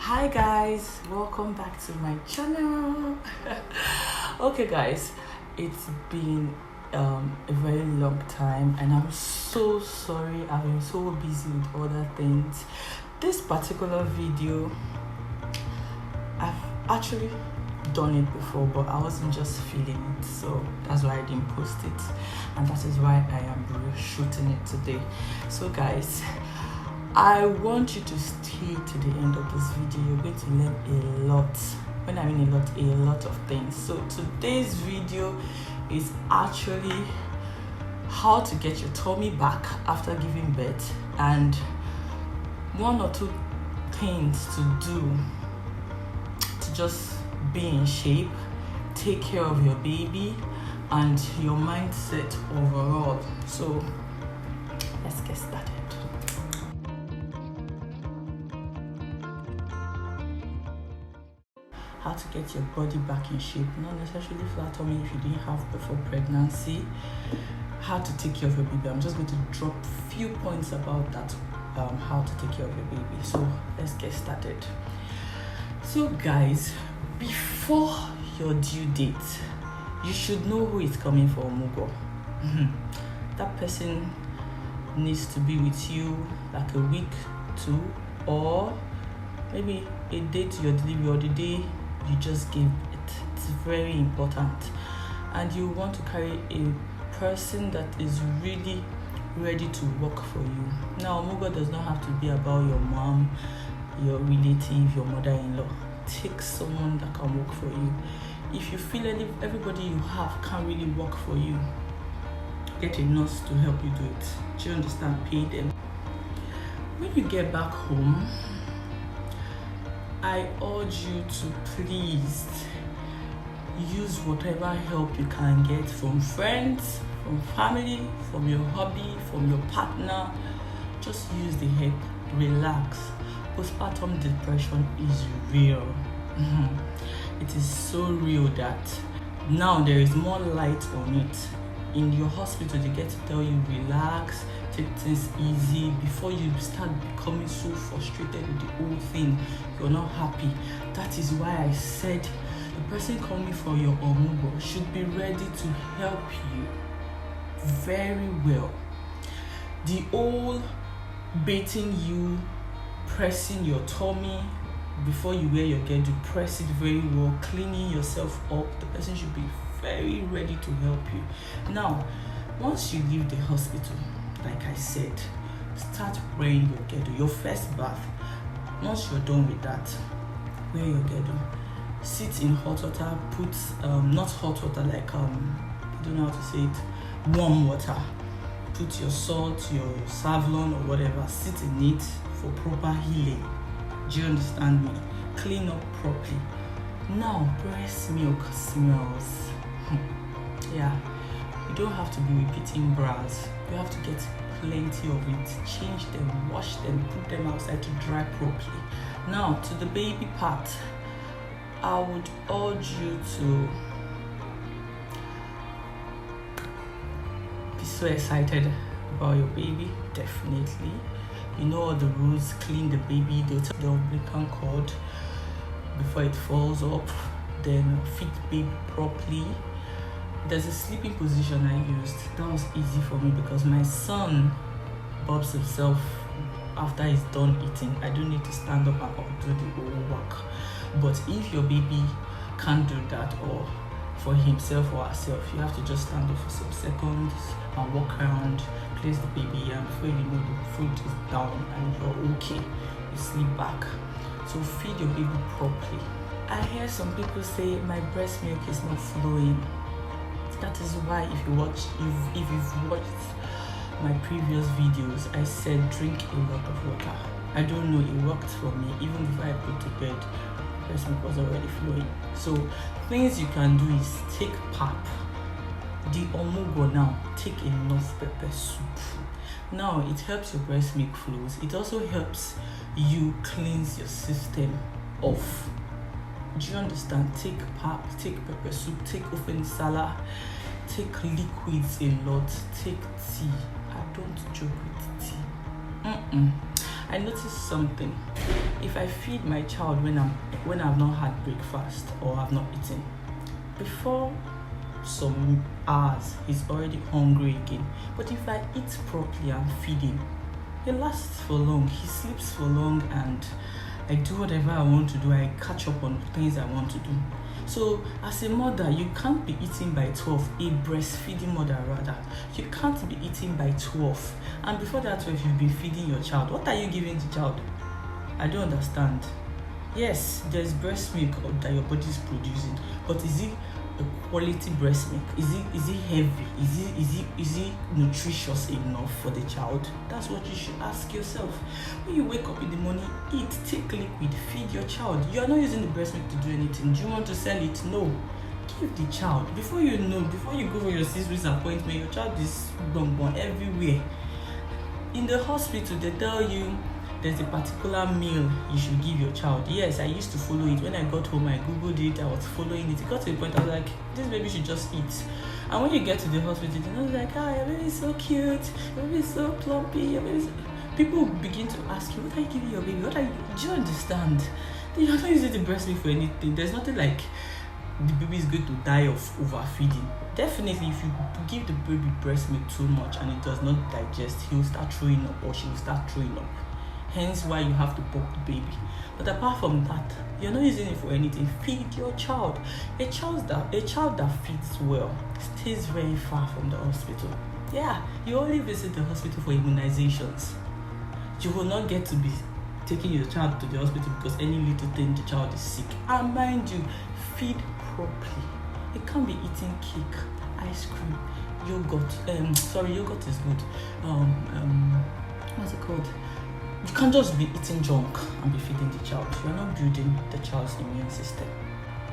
Hi guys, welcome back to my channel. Okay guys, it's been a very long time and I'm so sorry. I've been so busy with other things. This particular video, I've actually done it before, but I wasn't just feeling it, so that's why I didn't post it, and that is why I am shooting it today. So guys, I want you to stay to the end of this video. You're going to learn a lot. When I mean a lot of things. So today's video is actually how to get your tummy back after giving birth, and one or two things to do to just be in shape, take care of your baby and your mindset overall. So let's get started. How to get your body back in shape, not necessarily flat tummy if you didn't have before pregnancy. How to take care of your baby. I'm just going to drop a few points about that, how to take care of your baby. So let's get started. So guys, before your due date, you should know who is coming for Omugo. That person needs to be with you like a week, two, or maybe a day to your delivery or the day you just gave it. It's very important, and you want to carry a person that is really ready to work for you. Now, Omugo does not have to be about your mom, your relative, your mother-in-law. Take someone that can work for you. If you feel everybody you have can't really work for you, get a nurse to help you do it. Do you understand? Pay them. When you get back home, I urge you to please use whatever help you can get from friends, from family, from your hobby, from your partner. Just use the help. Relax. Postpartum depression is real. It is so real that now there is more light on it. In your hospital, they get to tell you relax, take things easy before you start becoming so frustrated with the whole thing. You're not happy. That is why I said the person coming for your Omugo should be ready to help you very well. The old baiting you, pressing your tummy before you wear your girdle, press it very well, cleaning yourself up. The person should be very ready to help you. Now, once you leave the hospital, like I said, start wearing your girdle, your first bath. Once you're done with that, wear your girdle. Sit in hot water, put not hot water, like I don't know how to say it, warm water. Put your salt, your Savlon or whatever, sit in it for proper healing. Do you understand me? Clean up properly. Now, breast milk smells. Yeah, you don't have to be repeating bras. You have to get plenty of it. Change them, wash them, put them outside to dry properly. Now, to the baby part, I would urge you to be so excited about your baby. Definitely. You know all the rules. Clean the baby, the umbilical cord before it falls up. Then feed baby properly. There's a sleeping position I used. That was easy for me because my son bobs himself after he's done eating. I don't need to stand up and do the whole work. But if your baby can't do that, or for himself or herself, you have to just stand up for some seconds and walk around, place the baby, and before you know, the food is down and you're okay. You sleep back. So feed your baby properly. I hear some people say my breast milk is not flowing. That is why if you've watched my previous videos, I said drink a lot of water. I don't know, it worked for me. Even before I put to bed, breast milk was already flowing. So things you can do is take pap. The Omugo now, take enough pepper soup. Now it helps your breast milk flows. It also helps you cleanse your system off. Do you understand? Take pap, take pepper soup, take ofen sala, take liquids a lot, take tea. I don't joke with tea. I noticed something. If I feed my child when I've not had breakfast or I've not eaten, before some hours he's already hungry again. But if I eat properly and feed him, he lasts for long, he sleeps for long, and I do whatever I want to do. I catch up on things I want to do. So as a mother, you can't be eating by 12, a breastfeeding mother rather. You can't be eating by 12. And before that 12, you've been feeding your child. What are you giving the child? I don't understand. Yes, there's breast milk that your body is producing, but is it a quality breast milk? Is it heavy? Is it nutritious enough for the child? That's what you should ask yourself. When you wake up in the morning, eat, take liquid, feed your child. You are not using the breast milk to do anything. Do you want to sell it? No. Give the child. Before you go for your 6 weeks appointment, your child is bonbon everywhere. In the hospital, they tell you there's a particular meal you should give your child. Yes, I used to follow it. When I got home, I googled it, I was following it. It got to a point I was like, this baby should just eat. And when you get to the hospital, I was like, your baby is so cute, your baby is so plumpy, your baby is... People begin to ask you, what are you giving your baby? Do you understand? You're not using the breast milk for anything. There's nothing like the baby is going to die of overfeeding. Definitely, if you give the baby breast milk too much and it does not digest, he'll start throwing up or she will start throwing up. Hence why you have to pump the baby. But apart from that, you're not using it for anything. Feed your child. A child that feeds well stays very far from the hospital. Yeah, you only visit the hospital for immunizations. You will not get to be taking your child to the hospital because any little thing the child is sick. And mind you, feed properly. You can't be eating cake, ice cream, yogurt. Yogurt is good. What's it called? You can't just be eating junk and be feeding the child. You're not building the child's immune system.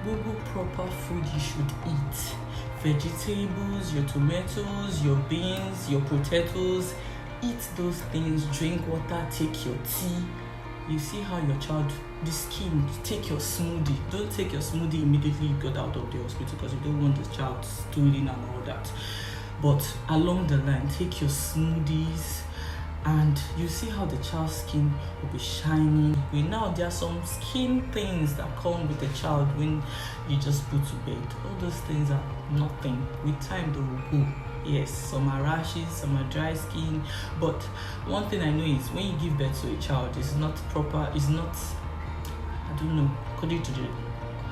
Google proper food you should eat. Vegetables, your tomatoes, your beans, your potatoes. Eat those things, drink water, take your tea. You see how your child, the skin, take your smoothie. Don't take your smoothie immediately you get out of the hospital because you don't want the child stooling and all that. But along the line, take your smoothies, and you see how the child's skin will be shining. Now there are some skin things that come with the child when you just put to bed. All those things are nothing. With time they will go. Yes, some are rashes, some are dry skin, but one thing I know is when you give birth to a child, it's not proper, it's not, I don't know, according to the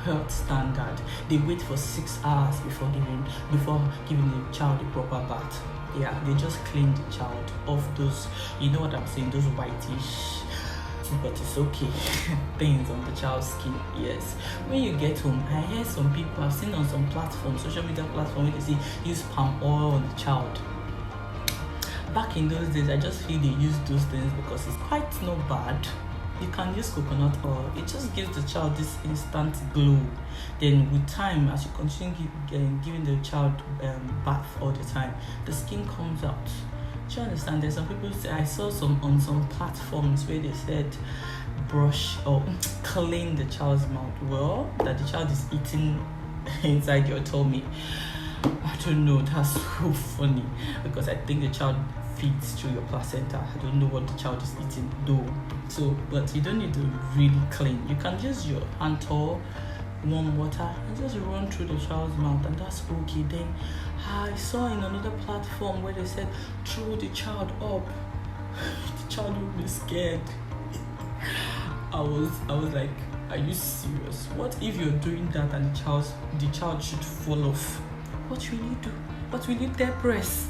health standard, they wait for 6 hours before giving the child a proper bath. Yeah, they just clean the child of those, you know what I'm saying, those whitish, but it's okay, things on the child's skin. Yes, when you get home, I hear some people, I've seen on some platforms, social media platforms, where they say use palm oil on the child. Back in those days, I just feel they use those things because it's quite not bad. You can use coconut oil. It just gives the child this instant glow. Then with time, as you continue giving the child bath all the time, the skin comes out. Do you understand? There's some people say, I saw on some platforms where they said brush or clean the child's mouth. Well, that the child is eating inside your tummy. I don't know, that's so funny because I think the child feeds through your placenta. I don't know what the child is eating though. So, but you don't need to really clean. You can use your hand towel, warm water, and just run through the child's mouth, and that's okay. Then I saw in another platform where they said throw the child up. The child will be scared. I was like, are you serious? What if you're doing that and the child should fall off? What will you do? What will you depress?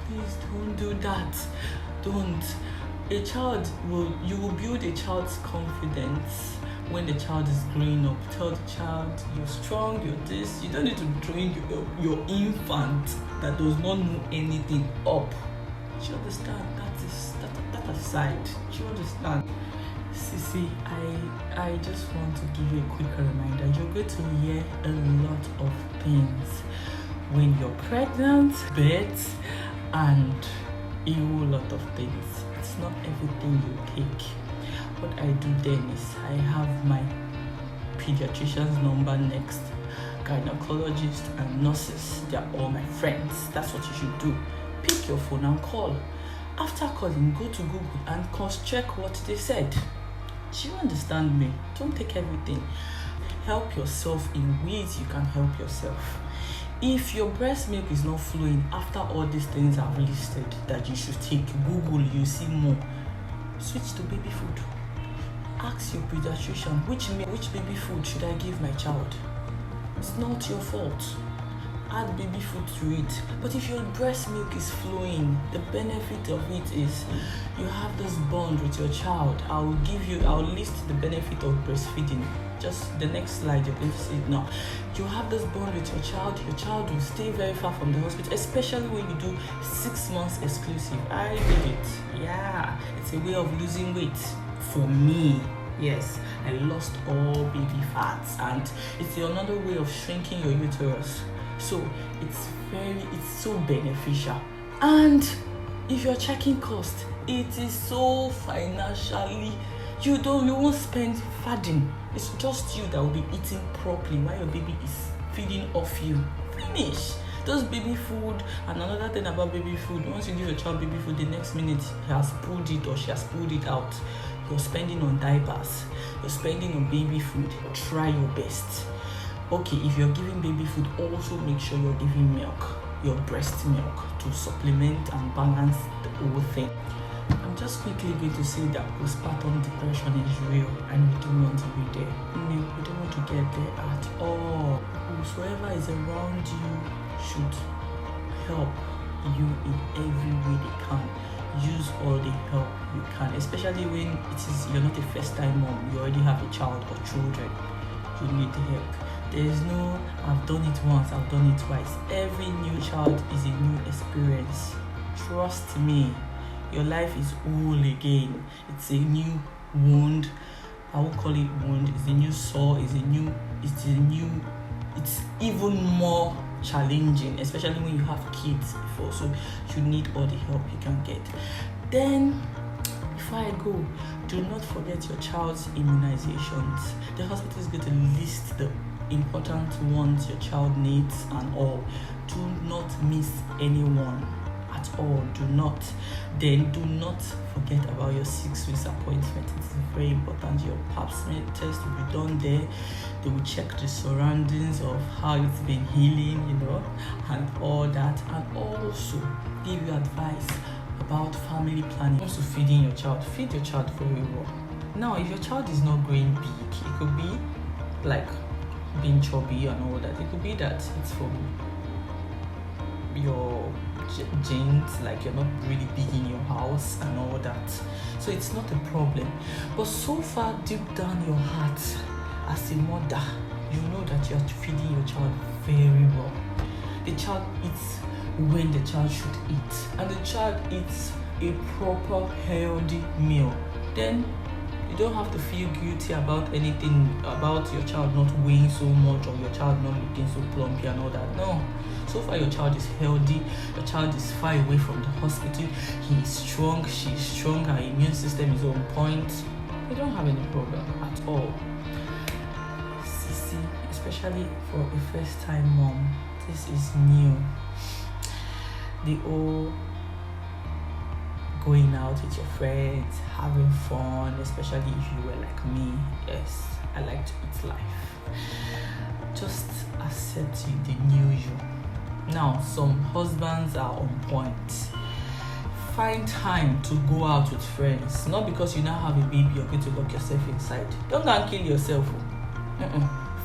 Please don't do that. Don't. You will build a child's confidence when the child is growing up. Tell the child you're strong, you're this. You don't need to train your infant that does not know anything up. Do you understand? That aside. Do you understand? Sissy, I just want to give you a quick reminder. You're going to hear a lot of things when you're pregnant, birth, and a whole lot of things. It's not everything you take. What I do then is I have my pediatrician's number next, gynecologist and nurses. They're all my friends. That's what you should do. Pick your phone and call. After calling, go to Google and cross-check what they said. Do you understand me? Don't take everything. Help yourself in ways you can help yourself. If your breast milk is not flowing after all these things I've listed that you should take, Google, you see more. Switch to baby food. Ask your pediatrician, which baby food should I give my child? It's not your fault. Add baby food to it. But if your breast milk is flowing, the benefit of it is you have this bond with your child. I'll list the benefit of breastfeeding. Just the next slide, you're going to see it now. You have this bond with your child will stay very far from the hospital, especially when you do 6 months exclusive. I did it. Yeah, it's a way of losing weight. For me, yes, I lost all baby fats, and it's another way of shrinking your uterus. So it's so beneficial. And if you're checking cost, it is so financially, you won't spend fadding. It's just you that will be eating properly while your baby is feeding off you. Finish. Those baby food, and another thing about baby food, once you give your child baby food, the next minute he has pulled it or she has pulled it out. You're spending on diapers, you're spending on baby food. Try your best. Okay, if you're giving baby food, also make sure you're giving milk, your breast milk, to supplement and balance the whole thing. I'm just quickly going to say that postpartum depression is real and we don't want to be there. No, we don't want to get there at all. Whosoever is around you should help you in every way they can. Use all the help you can, especially when you're not a first-time mom, you already have a child or children. You need help. There's no, I've done it once, I've done it twice. Every new child is a new experience. Trust me, your life is whole again. It's a new wound. I won't call it wound. It's a new sore. It's even more challenging, especially when you have kids before. So you need all the help you can get. Then, before I go, do not forget your child's immunizations. The hospital is going to list the important ones your child needs and all. Do not miss anyone at all. Do not forget about your 6 weeks appointment. It's very important. Your pap smear test will be done there. They will check the surroundings of how it's been healing, and all that, and also give you advice about family planning. Also, feeding your child. Feed your child very well. Now, if your child is not growing big, it could be like being chubby and all that. It could be that it's from your genes, like you're not really big in your house and all that. So it's not a problem. But so far, deep down your heart, as a mother, you know that you're feeding your child very well. The child eats when the child should eat, and the child eats a proper healthy meal. Then you don't have to feel guilty about anything, about your child not weighing so much or your child not looking so plumpy and all that. No. So far your child is healthy, your child is far away from the hospital, he is strong, she is strong, her immune system is on point. You don't have any problem at all. Sissy, especially for a first time mom, this is new. The whole going out with your friends, having fun, especially if you were like me. Yes, I like to eat life. Just accept the new you. Now, some husbands are on point. Find time to go out with friends. Not because you now have a baby, you're going to lock yourself inside. Don't go and kill yourself.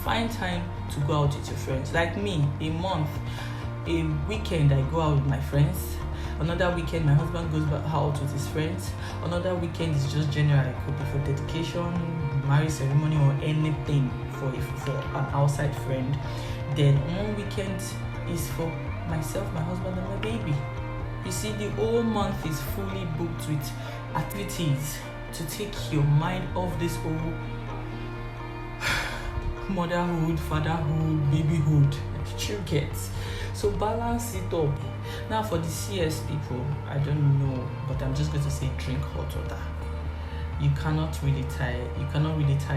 Find time to go out with your friends. Like me, a weekend I go out with my friends. Another weekend my husband goes out with his friends. Another weekend is just general, it could be for dedication, marriage ceremony, or anything for an outside friend. Then one weekend is for myself, my husband, and my baby. You see, the whole month is fully booked with activities to take your mind off this whole motherhood, fatherhood, babyhood. You get. So balance it up. Now for the CS people, I don't know, but I'm just going to say drink hot water. You cannot really tie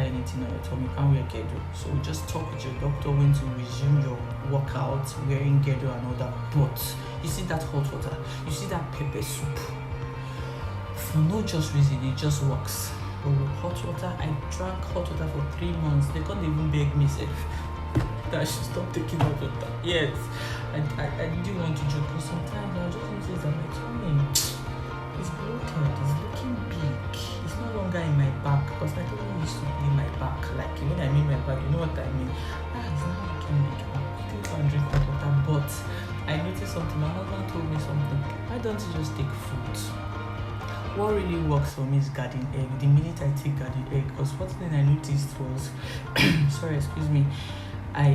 anything on your tongue. You can't wear girdle. So just talk with your doctor when to resume your workout, wearing girdle and all that. But you see that hot water, you see that pepper soup, for no just reason, it just works. But with hot water, I drank hot water for 3 months. They can't even beg me safe that I should stop taking hot water. Yes, I didn't want to joke, but sometimes I just notice that my tummy is bloated, it's looking big. It's no longer in my back, because my tummy used to be in my back. Like when I mean my back, you know what I mean? It's not looking big. I'm still going to drink hot water, but I noticed something. My husband told me something. Why don't you just take fruit? What really works for me is garden egg. The minute I take garden egg, because what thing I noticed was, sorry, excuse me,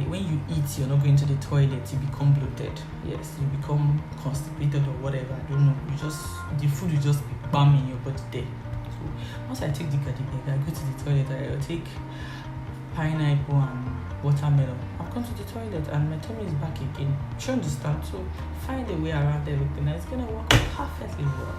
when you eat, you're not going to the toilet, you become bloated. Yes, you become constipated or whatever. I don't know. The food will just be bam in your body there. So once I take the garden egg, I go to the toilet. I take pineapple and watermelon. I'll come to the toilet and my tummy is back again. Do you understand? So find a way around everything. It's gonna work perfectly well.